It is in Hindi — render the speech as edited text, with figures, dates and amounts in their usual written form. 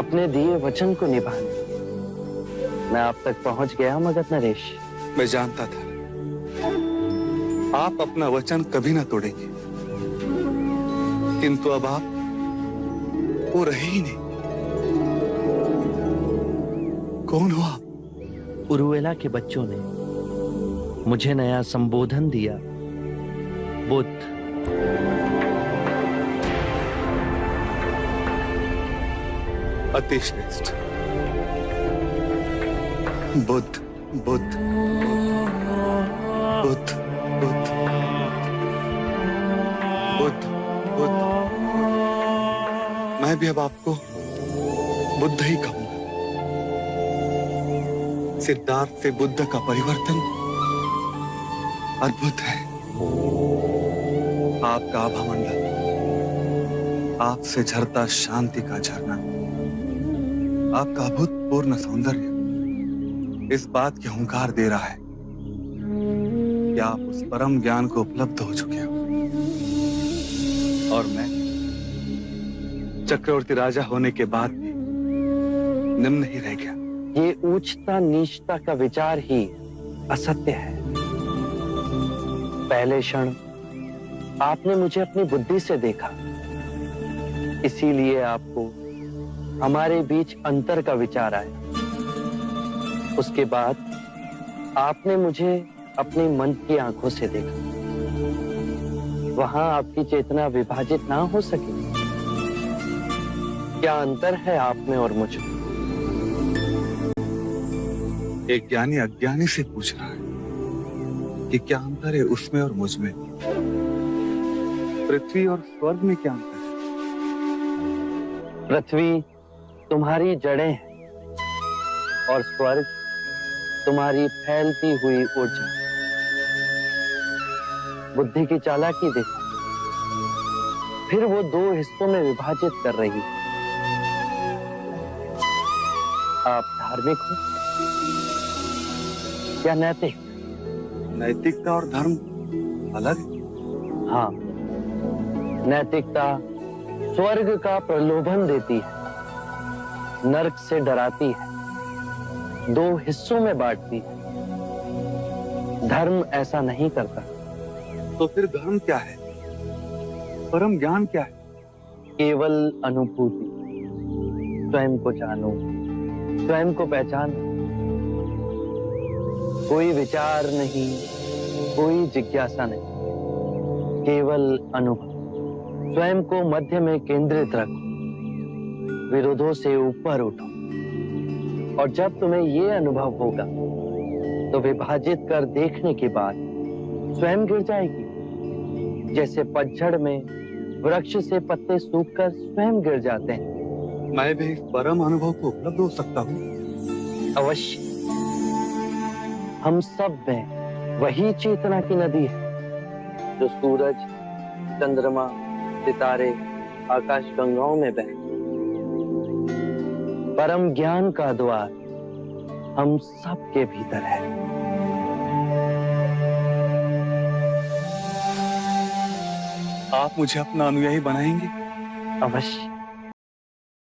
अपने दिए वचन को निभाने मैं आप तक पहुंच गया मगध नरेश। मैं जानता था आप अपना वचन कभी ना तोड़ेंगे, किंतु अब आप वो रहे ही नहीं। कौन हो आप? उरुवेला के बच्चों ने मुझे नया संबोधन दिया, बुद्ध। अति श्रेष्ठ। बुद्ध बुद्ध बुद्ध बुद्ध बुद्ध बुद्ध। मैं भी अब आपको बुद्ध ही कहूंगा। सिद्धार्थ से बुद्ध का परिवर्तन अद्भुत है। आपका आभामंडल, आपसे झरता शांति का झरना, आपका अभूतपूर्ण सौंदर्य इस बात की हुंकार दे रहा है कि आप उस परम ज्ञान को उपलब्ध हो चुके हो। और मैं चक्रवर्ती राजा होने के बाद भी निम्न ही रह गया। ये ऊंचता नीचता का विचार ही असत्य है। पहले क्षण आपने मुझे अपनी बुद्धि से देखा, इसीलिए आपको हमारे बीच अंतर का विचार आया। उसके बाद आपने मुझे अपनी मन की आंखों से देखा। वहां आपकी चेतना विभाजित ना हो सके। क्या अंतर है आप में और मुझ में? एक ज्ञानी अज्ञानी से पूछ रहा है कि क्या अंतर है उसमें और मुझ में। पृथ्वी और स्वर्ग में क्या अंतर है? पृथ्वी तुम्हारी जड़ें हैं और स्वर्ग तुम्हारी फैलती हुई ऊर्जा। बुद्धि की चालाकी देखो, फिर वो दो हिस्सों में विभाजित कर रही है। आप धार्मिक हो या नैतिक? नैतिकता और धर्म अलग है। हाँ, नैतिकता स्वर्ग का प्रलोभन देती है, नरक से डराती है, दो हिस्सों में बांटती है। धर्म ऐसा नहीं करता। तो फिर धर्म क्या है? परम ज्ञान क्या है? केवल अनुभूति। स्वयं को जानो, स्वयं को पहचानो। कोई विचार नहीं, कोई जिज्ञासा नहीं, केवल अनुभव। स्वयं को मध्य में केंद्रित रखो, विरोधों से ऊपर उठो। और जब तुम्हें ये अनुभव होगा तो विभाजित कर देखने के बाद स्वयं गिर जाएगी, जैसे पतझड़ में वृक्ष से पत्ते सूखकर स्वयं गिर जाते हैं। मैं भी इस परम अनुभव को उपलब्ध हो सकता हूँ? अवश्य। हम सब में वही चेतना की नदी है जो सूरज, चंद्रमा, सितारे, आकाश गंगाओं में बहती। परम ज्ञान का द्वार हम सबके भीतर है। आप मुझे अपना अनुयायी बनाएंगे? अवश्य।